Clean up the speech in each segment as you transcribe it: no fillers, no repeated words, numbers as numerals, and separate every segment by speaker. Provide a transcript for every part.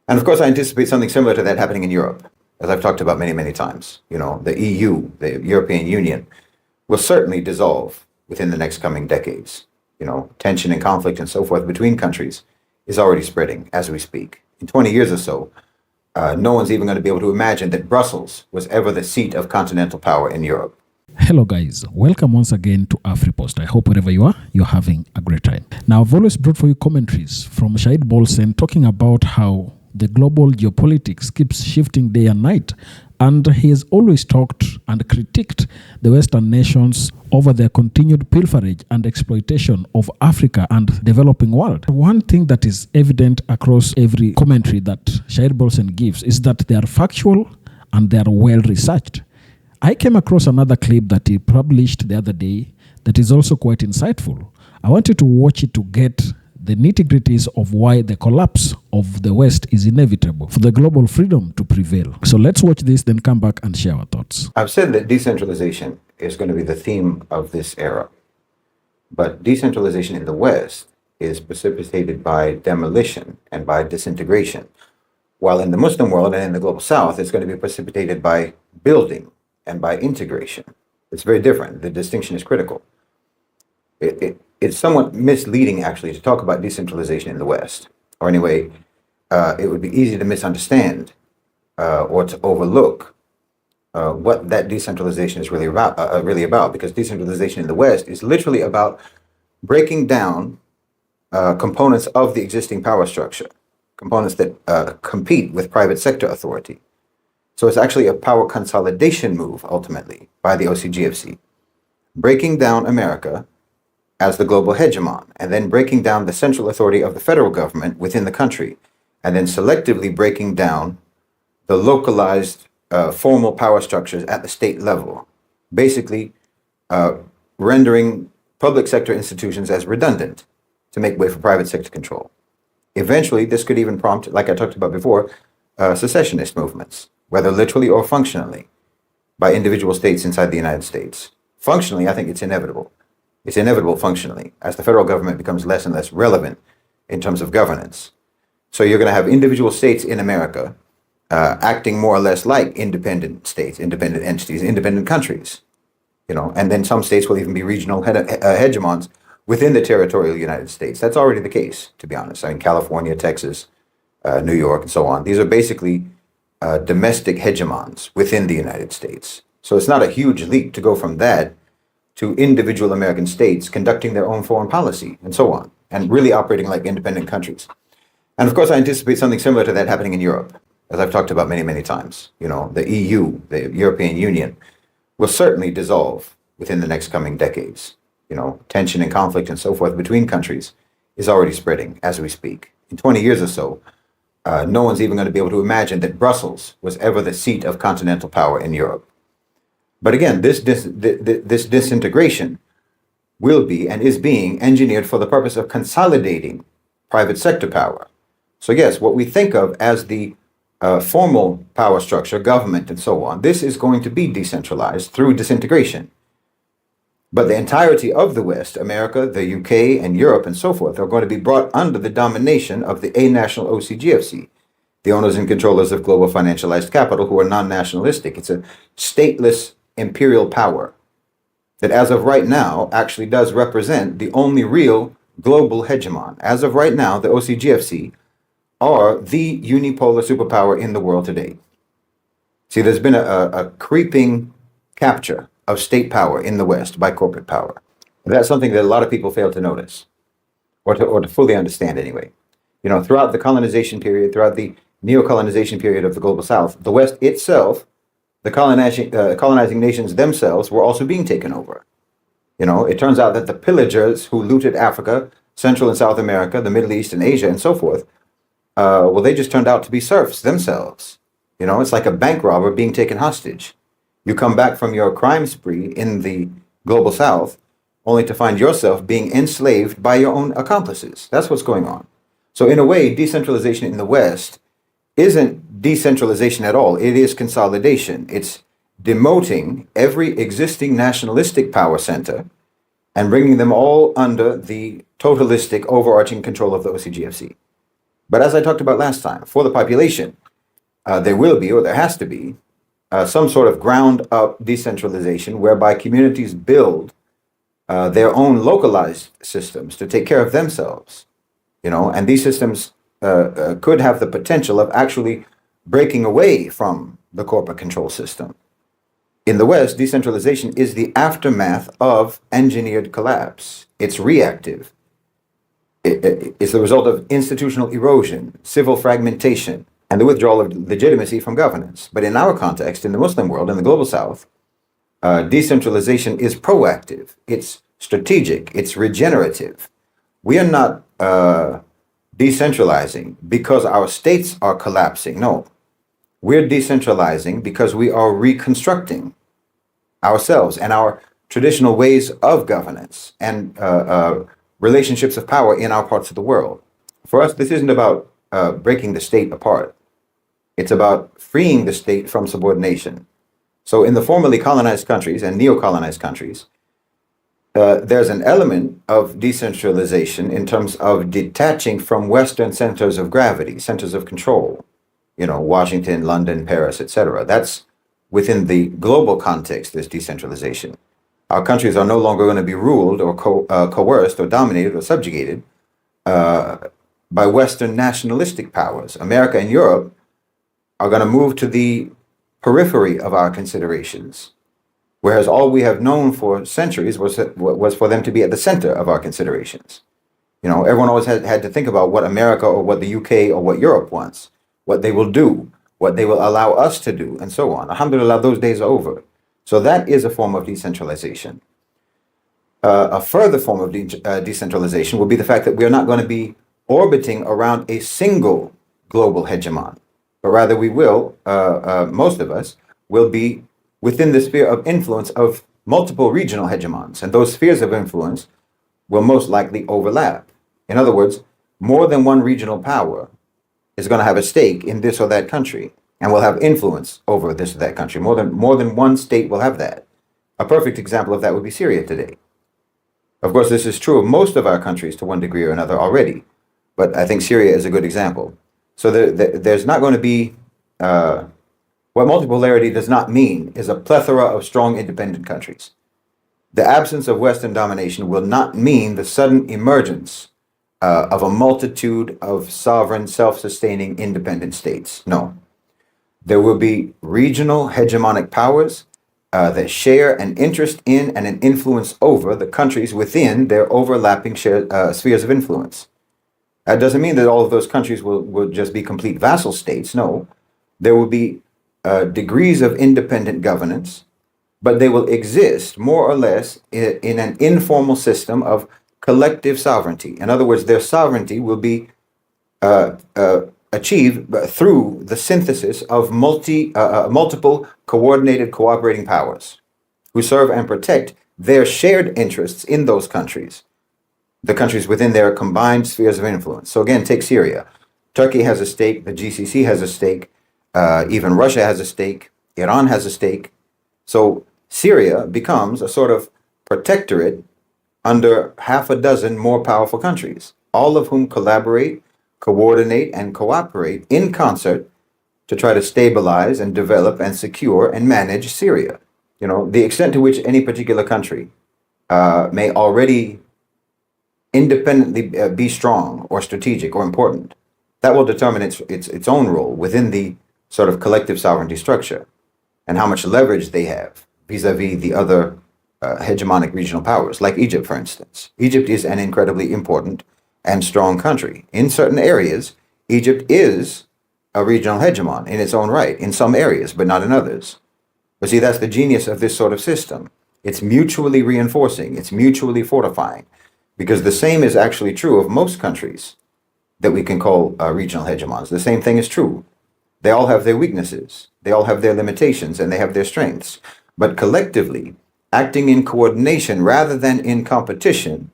Speaker 1: And of course, I anticipate something similar to that happening in Europe, as I've talked about many, many times. The EU, the European Union, will certainly dissolve within the next coming decades. Tension and conflict and so forth between countries is already spreading as we speak. In 20 years or so, no one's even going to be able to imagine that Brussels was ever the seat of continental power in Europe.
Speaker 2: Hello guys, welcome once again to AfriPost. I hope wherever you are, you're having a great time. Now I've always brought for you commentaries from Shahid Bolsen talking about how the global geopolitics keeps shifting day and night, and he has always talked and critiqued the Western nations over their continued pilferage and exploitation of Africa and developing world. One thing that is evident across every commentary that Shahid Bolsen gives is that they are factual and they are well researched. I came across another clip that he published the other day that is also quite insightful. I want you to watch it to get the nitty-gritties of why the collapse of the West is inevitable for the global freedom to prevail. So let's watch this, then come back and share our thoughts.
Speaker 1: I've said that decentralization is going to be the theme of this era. But decentralization in the West is precipitated by demolition and by disintegration. While in the Muslim world and in the global South, it's going to be precipitated by building and by integration. It's very different. The distinction is critical. It's somewhat misleading, actually, to talk about decentralization in the West. Or anyway, it would be easy to misunderstand or to overlook what that decentralization is really about, because decentralization in the West is literally about breaking down components of the existing power structure, components that compete with private sector authority. So it's actually a power consolidation move, ultimately, by the OCGFC, breaking down America as the global hegemon, and then breaking down the central authority of the federal government within the country, and then selectively breaking down the localized formal power structures at the state level, basically rendering public sector institutions as redundant to make way for private sector control. Eventually, this could even prompt, like I talked about before, secessionist movements, whether literally or functionally, by individual states inside the United States. Functionally, I think it's inevitable. It's inevitable functionally, as the federal government becomes less and less relevant in terms of governance. So you're going to have individual states in America acting more or less like independent states, independent entities, independent countries, and then some states will even be regional hegemons within the territorial United States. That's already the case, to be honest. I mean, California, Texas, New York, and so on. These are basically domestic hegemons within the United States. So it's not a huge leap to go from that to individual American states conducting their own foreign policy and so on, and really operating like independent countries. And of course, I anticipate something similar to that happening in Europe, as I've talked about many, many times. The EU, the European Union, will certainly dissolve within the next coming decades. Tension and conflict and so forth between countries is already spreading as we speak. In 20 years or so, no one's even going to be able to imagine that Brussels was ever the seat of continental power in Europe. But again, this disintegration will be and is being engineered for the purpose of consolidating private sector power. So yes, what we think of as the formal power structure, government, and so on, this is going to be decentralized through disintegration. But the entirety of the West, America, the UK, and Europe, and so forth, are going to be brought under the domination of the a-national OCGFC, the owners and controllers of global financialized capital who are non-nationalistic. It's a stateless imperial power that, as of right now, actually does represent the only real global hegemon. As of right now, the OCGFC are the unipolar superpower in the world today. See, there's been a creeping capture of state power in the West by corporate power. That's something that a lot of people fail to notice, or to fully understand anyway. Throughout the colonization period, throughout the neo-colonization period of the global South, the West itself, the colonizing nations themselves, were also being taken over. It turns out that the pillagers who looted Africa, Central and South America, the Middle East and Asia and so forth, they just turned out to be serfs themselves. It's like a bank robber being taken hostage. You come back from your crime spree in the global South only to find yourself being enslaved by your own accomplices. That's what's going on. So in a way, decentralization in the West isn't decentralization at all. It is consolidation. It's demoting every existing nationalistic power center and bringing them all under the totalistic overarching control of the OCGFC. But as I talked about last time, for the population, there will be, or there has to be, some sort of ground up decentralization whereby communities build their own localized systems to take care of themselves, and these systems could have the potential of actually breaking away from the corporate control system. In the West, decentralization is the aftermath of engineered collapse. It's reactive. It's the result of institutional erosion, civil fragmentation, and the withdrawal of legitimacy from governance. But in our context, in the Muslim world, in the global South, decentralization is proactive, it's strategic, it's regenerative. We are not decentralizing because our states are collapsing. No, we're decentralizing because we are reconstructing ourselves and our traditional ways of governance and relationships of power in our parts of the world. For us, this isn't about breaking the state apart. It's about freeing the state from subordination. So in the formerly colonized countries and neo-colonized countries, there's an element of decentralization in terms of detaching from Western centers of gravity, centers of control, Washington, London, Paris, etc. That's within the global context, this decentralization. Our countries are no longer going to be ruled or coerced or dominated or subjugated by Western nationalistic powers. America and Europe are going to move to the periphery of our considerations, whereas all we have known for centuries was for them to be at the center of our considerations. Everyone always had to think about what America or what the UK or what Europe wants, what they will do, what they will allow us to do, and so on. Alhamdulillah, those days are over. So that is a form of decentralization. A further form of decentralization will be the fact that we are not going to be orbiting around a single global hegemon, but rather we will, most of us, will be within the sphere of influence of multiple regional hegemons, and those spheres of influence will most likely overlap. In other words, more than one regional power is going to have a stake in this or that country and will have influence over this or that country. More than one state will have that. A perfect example of that would be Syria today. Of course, this is true of most of our countries to one degree or another already, but I think Syria is a good example. So there's not going to be, what multipolarity does not mean is a plethora of strong independent countries. The absence of Western domination will not mean the sudden emergence of a multitude of sovereign, self-sustaining, independent states. No. There will be regional hegemonic powers that share an interest in and an influence over the countries within their overlapping spheres of influence. That doesn't mean that all of those countries will just be complete vassal states. No, there will be degrees of independent governance, but they will exist more or less in an informal system of collective sovereignty. In other words, their sovereignty will be achieved through the synthesis of multiple coordinated cooperating powers who serve and protect their shared interests in those countries, the countries within their combined spheres of influence. So again, take Syria. Turkey has a stake, the GCC has a stake, even Russia has a stake, Iran has a stake. So Syria becomes a sort of protectorate under half a dozen more powerful countries, all of whom collaborate, coordinate, and cooperate in concert to try to stabilize and develop and secure and manage Syria. The extent to which any particular country may already independently be strong or strategic or important, that will determine its own role within the sort of collective sovereignty structure and how much leverage they have vis-a-vis the other hegemonic regional powers, like Egypt, for instance. Egypt is an incredibly important and strong country. In certain areas, Egypt is a regional hegemon in its own right, in some areas, but not in others. But see, that's the genius of this sort of system. It's mutually reinforcing, it's mutually fortifying, because the same is actually true of most countries that we can call regional hegemons. The same thing is true. They all have their weaknesses, they all have their limitations, and they have their strengths. But collectively, acting in coordination rather than in competition,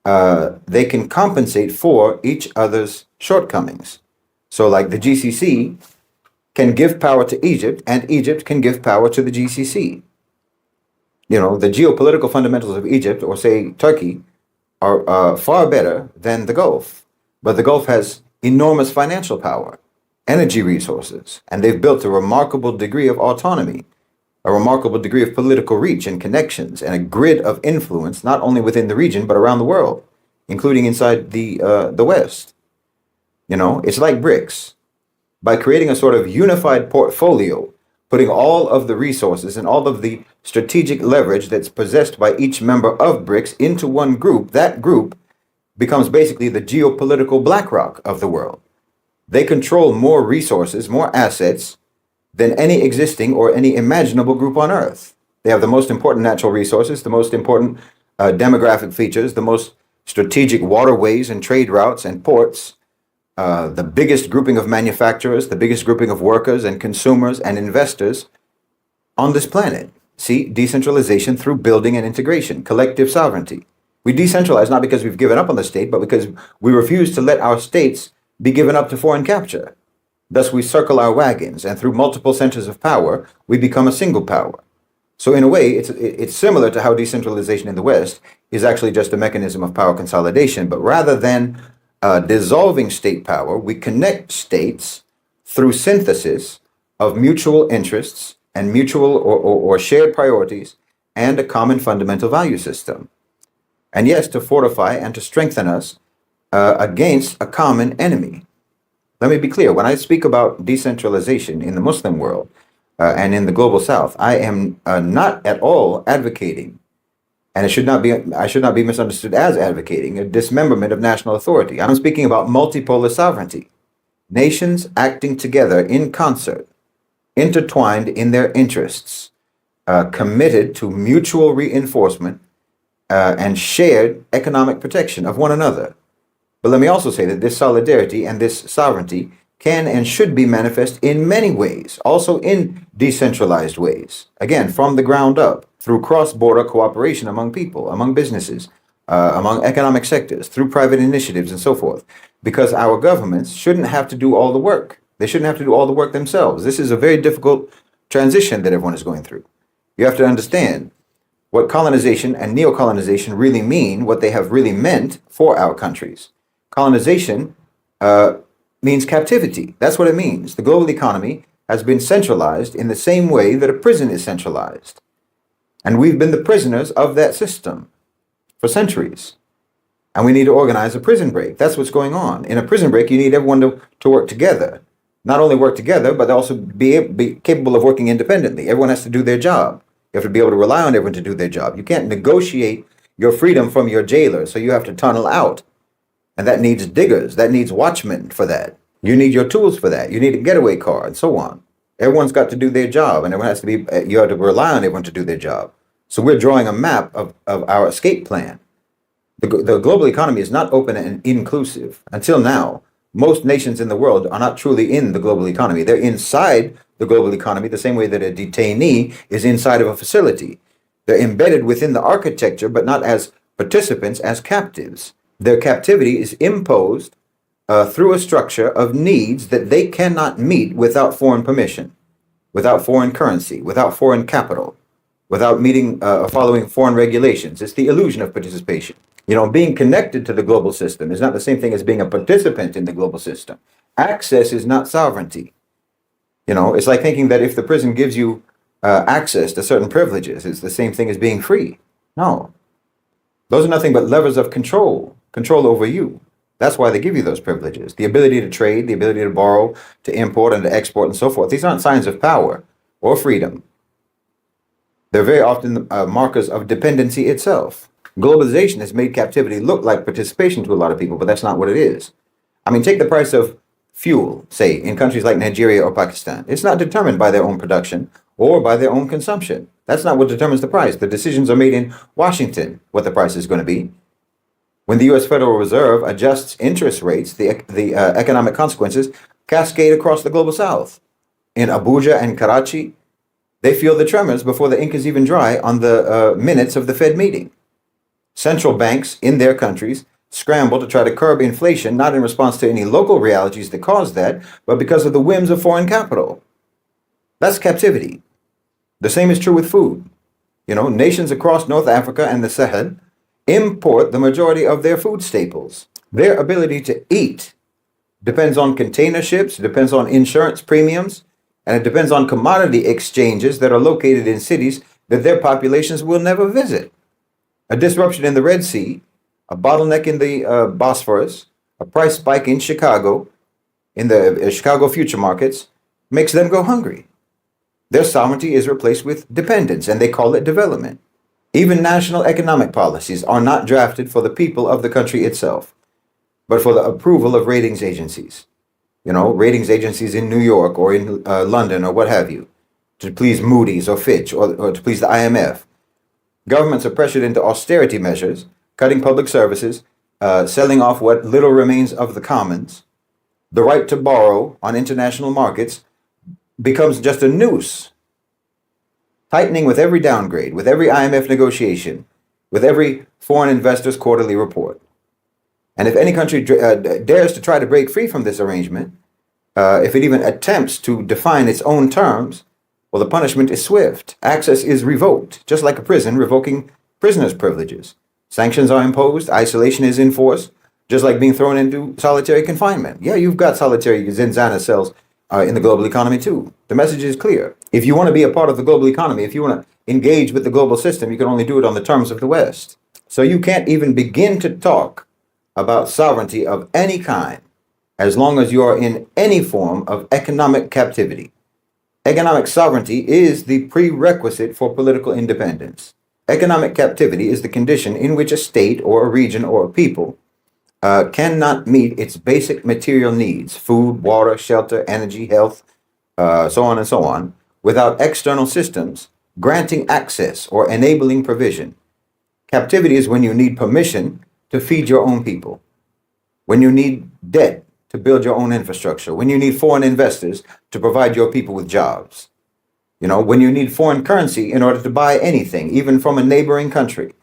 Speaker 1: they can compensate for each other's shortcomings. So like the GCC can give power to Egypt, and Egypt can give power to the GCC. The geopolitical fundamentals of Egypt, or say Turkey, are far better than the Gulf. But the Gulf has enormous financial power, energy resources, and they've built a remarkable degree of autonomy, a remarkable degree of political reach and connections, and a grid of influence not only within the region but around the world, including inside the West. It's like BRICS. By creating a sort of unified portfolio, putting all of the resources and all of the strategic leverage that's possessed by each member of BRICS into one group, that group becomes basically the geopolitical BlackRock of the world. They control more resources, more assets than any existing or any imaginable group on Earth. They have the most important natural resources, the most important demographic features, the most strategic waterways and trade routes and ports, the biggest grouping of manufacturers, the biggest grouping of workers and consumers and investors on this planet. See, decentralization through building and integration, collective sovereignty. We decentralize not because we've given up on the state, but because we refuse to let our states be given up to foreign capture. Thus, we circle our wagons, and through multiple centers of power, we become a single power. So in a way, it's similar to how decentralization in the West is actually just a mechanism of power consolidation, but rather than dissolving state power, we connect states through synthesis of mutual interests and mutual or shared priorities and a common fundamental value system. And yes, to fortify and to strengthen us against a common enemy. Let me be clear. When I speak about decentralization in the Muslim world and in the global South, I am not at all advocating, and I should not be misunderstood as advocating, a dismemberment of national authority. I'm speaking about multipolar sovereignty. Nations acting together in concert, intertwined in their interests, committed to mutual reinforcement and shared economic protection of one another. But let me also say that this solidarity and this sovereignty can and should be manifest in many ways, also in decentralized ways. Again, from the ground up, through cross-border cooperation among people, among businesses, among economic sectors, through private initiatives and so forth. Because our governments shouldn't have to do all the work. They shouldn't have to do all the work themselves. This is a very difficult transition that everyone is going through. You have to understand what colonization and neocolonization really mean, what they have really meant for our countries. Colonization means captivity. That's what it means. The global economy has been centralized in the same way that a prison is centralized. And we've been the prisoners of that system for centuries. And we need to organize a prison break. That's what's going on. In a prison break, you need everyone to work together. Not only work together, but also be capable of working independently. Everyone has to do their job. You have to be able to rely on everyone to do their job. You can't negotiate your freedom from your jailer, so you have to tunnel out. And that needs diggers, that needs watchmen for that. You need your tools for that. You need a getaway car and so on. Everyone's got to do their job, and everyone has to be, you have to rely on everyone to do their job. So we're drawing a map of our escape plan. The global economy is not open and inclusive. Until now, most nations in the world are not truly in the global economy. They're inside the global economy the same way that a detainee is inside of a facility. They're embedded within the architecture, but not as participants, as captives. Their captivity is imposed through a structure of needs that they cannot meet without foreign permission, without foreign currency, without foreign capital, without meeting following foreign regulations. It's the illusion of participation. Being connected to the global system is not the same thing as being a participant in the global system. Access is not sovereignty. It's like thinking that if the prison gives you access to certain privileges, it's the same thing as being free. No. Those are nothing but levers of control over you. That's why they give you those privileges. The ability to trade, the ability to borrow, to import and to export and so forth. These aren't signs of power or freedom. They're very often markers of dependency itself. Globalization has made captivity look like participation to a lot of people, but that's not what it is. I mean, take the price of fuel, say, in countries like Nigeria or Pakistan. It's not determined by their own production or by their own consumption. That's not what determines the price. The decisions are made in Washington, what the price is going to be. When the U.S. Federal Reserve adjusts interest rates, the economic consequences cascade across the global South. In Abuja and Karachi, they feel the tremors before the ink is even dry on the minutes of the Fed meeting. Central banks in their countries scramble to try to curb inflation, not in response to any local realities that cause that, but because of the whims of foreign capital. That's captivity. The same is true with food. Nations across North Africa and the Sahel import the majority of their food staples. Their ability to eat depends on container ships, depends on insurance premiums, and it depends on commodity exchanges that are located in cities that their populations will never visit. A disruption in the Red Sea, a bottleneck in the Bosphorus, a price spike in Chicago, in the Chicago future markets, makes them go hungry. Their sovereignty is replaced with dependence, and they call it development. Even national economic policies are not drafted for the people of the country itself, but for the approval of ratings agencies. Ratings agencies in New York or in London or what have you, to please Moody's or Fitch or to please the IMF. Governments are pressured into austerity measures, cutting public services, selling off what little remains of the commons. The right to borrow on international markets becomes just a noose, tightening with every downgrade, with every IMF negotiation, with every foreign investor's quarterly report. And if any country dares to try to break free from this arrangement, if it even attempts to define its own terms, well, the punishment is swift. Access is revoked, just like a prison revoking prisoners' privileges. Sanctions are imposed, isolation is enforced, just like being thrown into solitary confinement. Yeah, you've got solitary Zinzana cells in the global economy too. The message is clear. If you want to be a part of the global economy, if you want to engage with the global system, you can only do it on the terms of the West. So you can't even begin to talk about sovereignty of any kind as long as you are in any form of economic captivity. Economic sovereignty is the prerequisite for political independence. Economic captivity is the condition in which a state or a region or a people cannot meet its basic material needs, food, water, shelter, energy, health, so on and so on, without external systems granting access or enabling provision. Captivity is when you need permission to feed your own people, when you need debt to build your own infrastructure, when you need foreign investors to provide your people with jobs, when you need foreign currency in order to buy anything, even from a neighboring country.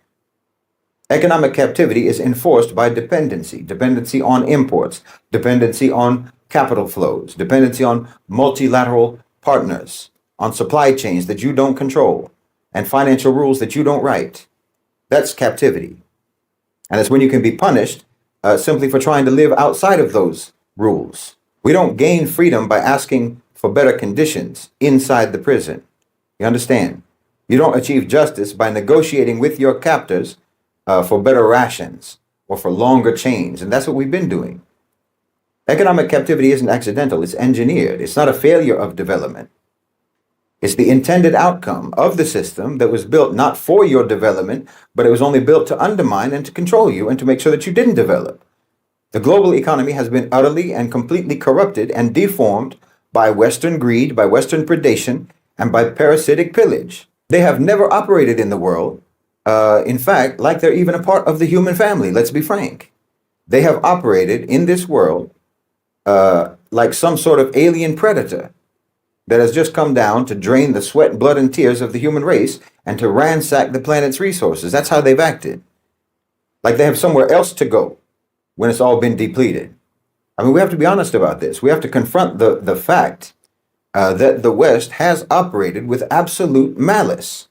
Speaker 1: Economic captivity is enforced by dependency on imports, dependency on capital flows, dependency on multilateral partners, on supply chains that you don't control, and financial rules that you don't write. That's captivity. And it's when you can be punished simply for trying to live outside of those rules. We don't gain freedom by asking for better conditions inside the prison. You understand? You don't achieve justice by negotiating with your captors for better rations or for longer chains. And that's what we've been doing. Economic captivity isn't accidental. It's engineered. It's not a failure of development. It's the intended outcome of the system that was built not for your development, but it was only built to undermine and to control you and to make sure that you didn't develop. The global economy has been utterly and completely corrupted and deformed by Western greed, by Western predation, and by parasitic pillage. They have never operated in the world, in fact, like they're even a part of the human family, let's be frank. They have operated in this world like some sort of alien predator that has just come down to drain the sweat, blood, and tears of the human race and to ransack the planet's resources. That's how they've acted. Like they have somewhere else to go when it's all been depleted. I mean, we have to be honest about this. We have to confront the fact that the West has operated with absolute malice,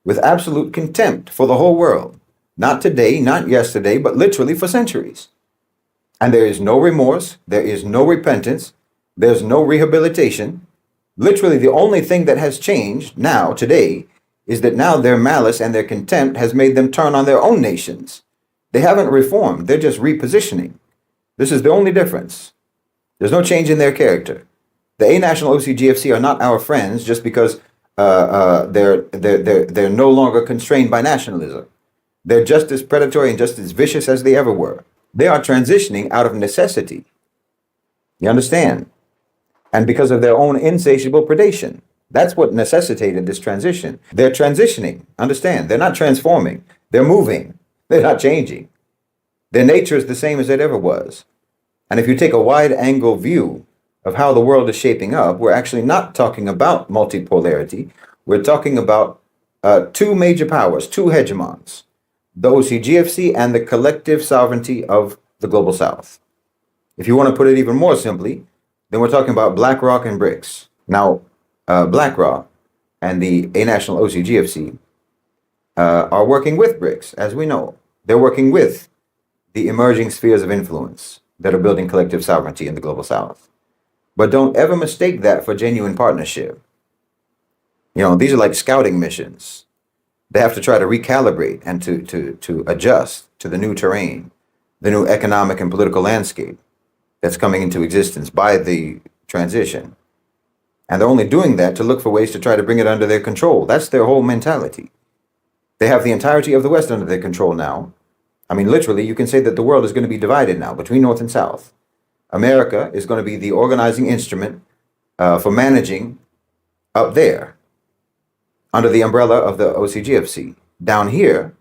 Speaker 1: with absolute contempt for the whole world. Not today, not yesterday, but literally for centuries. And there is no remorse, there is no repentance, there's no rehabilitation. Literally, the only thing that has changed now, today, is that now their malice and their contempt has made them turn on their own nations. They haven't reformed, they're just repositioning. This is the only difference. There's no change in their character. The A-National OCGFC are not our friends just because they're no longer constrained by nationalism. They're just as predatory and just as vicious as they ever were. They are transitioning out of necessity. You understand? And because of their own insatiable predation. That's what necessitated this transition. They're transitioning. Understand? They're not transforming. They're moving. They're not changing. Their nature is the same as it ever was. And if you take a wide-angle view of how the world is shaping up, we're actually not talking about multipolarity. We're talking about two major powers, two hegemons, the OCGFC and the collective sovereignty of the Global South. If you want to put it even more simply, then we're talking about BlackRock and BRICS. Now, BlackRock and the A-National OCGFC are working with BRICS, as we know. They're working with the emerging spheres of influence. that are building collective sovereignty in the global south. But don't ever mistake that for genuine partnership. These are like scouting missions. They have to try to recalibrate and to adjust to the new terrain, the new economic and political landscape that's coming into existence by the transition. And they're only doing that to look for ways to try to bring it under their control. That's their whole mentality. They have the entirety of the West under their control now. I mean, literally, you can say that the world is going to be divided now between North and South. America is going to be the organizing instrument for managing up there under the umbrella of the OCGFC. Down here,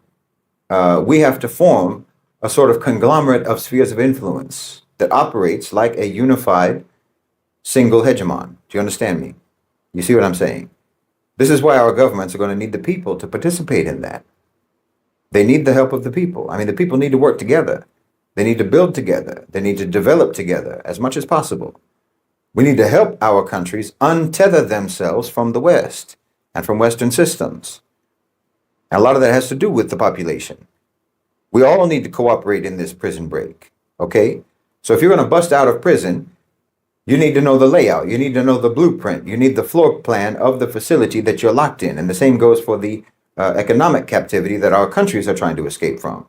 Speaker 1: we have to form a sort of conglomerate of spheres of influence that operates like a unified single hegemon. Do you understand me? You see what I'm saying? This is why our governments are going to need the people to participate in that. They need the help of the people. I mean, the people need to work together. They need to build together. They need to develop together as much as possible. We need to help our countries untether themselves from the West and from Western systems. And a lot of that has to do with the population. We all need to cooperate in this prison break, okay? So if you're going to bust out of prison, you need to know the layout. You need to know the blueprint. You need the floor plan of the facility that you're locked in. And the same goes for the economic captivity that our countries are trying to escape from.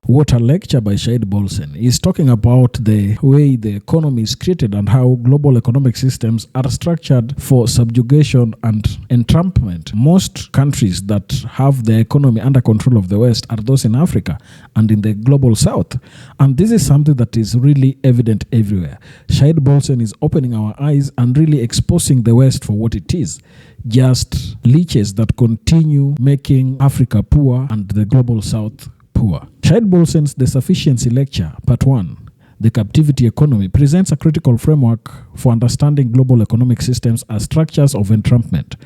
Speaker 2: What a lecture by Shahid Bolsen is talking about the way the economy is created and how global economic systems are structured for subjugation and entrampment. Most countries that have the economy under control of the West are those in Africa and in the global South. And this is something that is really evident everywhere. Shahid Bolsen is opening our eyes and really exposing the West for what it is. Just leeches that continue making Africa poor and the global South poor. Shahid Bolsen's The Sufficiency Lecture, Part 1, The Captivity Economy, presents a critical framework for understanding global economic systems as structures of entrampment.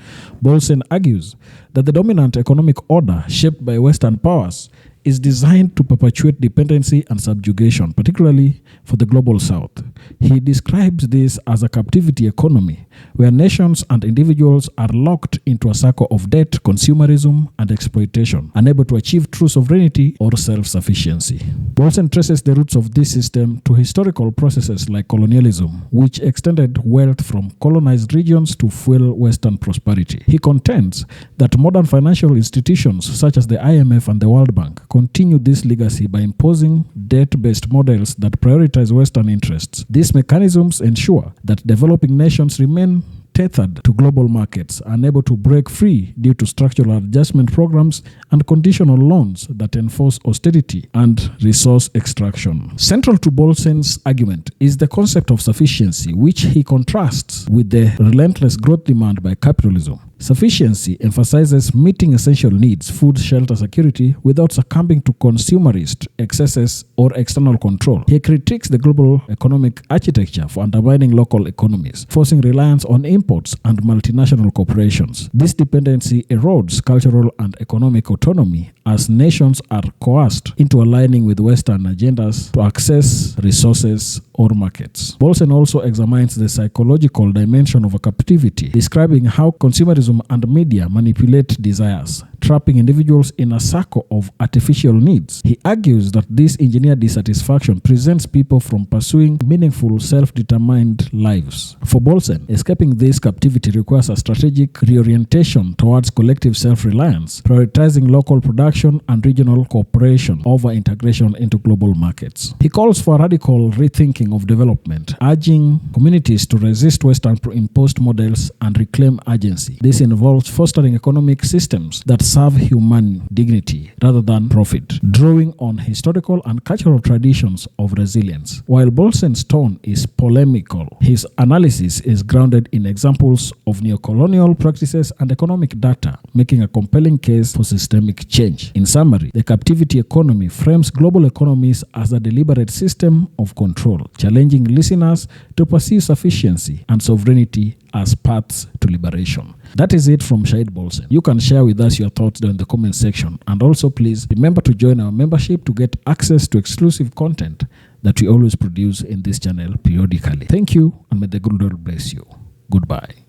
Speaker 2: Bolsen argues that the dominant economic order shaped by Western powers is designed to perpetuate dependency and subjugation, particularly for the global South. He describes this as a captivity economy, where nations and individuals are locked into a circle of debt, consumerism, and exploitation, unable to achieve true sovereignty or self-sufficiency. Bolsen traces the roots of this system to historical processes like colonialism, which extended wealth from colonized regions to fuel Western prosperity. He contends that modern financial institutions such as the IMF and the World Bank continue this legacy by imposing debt-based models that prioritize Western interests. These mechanisms ensure that developing nations remain tethered to global markets, unable to break free due to structural adjustment programs and conditional loans that enforce austerity and resource extraction. Central to Bolsen's argument is the concept of sufficiency, which he contrasts with the relentless growth demand by capitalism. Sufficiency emphasizes meeting essential needs, food, shelter, security, without succumbing to consumerist excesses or external control. He critiques the global economic architecture for undermining local economies, forcing reliance on imports and multinational corporations. This dependency erodes cultural and economic autonomy as nations are coerced into aligning with Western agendas to access resources or markets. Bolsen also examines the psychological dimension of a captivity, describing how consumerism and media manipulate desires, trapping individuals in a circle of artificial needs. He argues that this engineered dissatisfaction prevents people from pursuing meaningful, self-determined lives. For Bolsen, escaping this captivity requires a strategic reorientation towards collective self-reliance, prioritizing local production and regional cooperation over integration into global markets. He calls for a radical rethinking of development, urging communities to resist Western-imposed models and reclaim agency. This involves fostering economic systems that serve human dignity rather than profit, drawing on historical and cultural traditions of resilience. While Bolsen's tone is polemical, his analysis is grounded in examples of neocolonial practices and economic data, making a compelling case for systemic change. In summary, the captivity economy frames global economies as a deliberate system of control, challenging listeners to pursue sufficiency and sovereignty as paths to liberation. That is it from Shahid Bolsen. You can share with us your thoughts down in the comment section. And also please remember to join our membership to get access to exclusive content that we always produce in this channel periodically. Thank you, and may the good Lord bless you. Goodbye.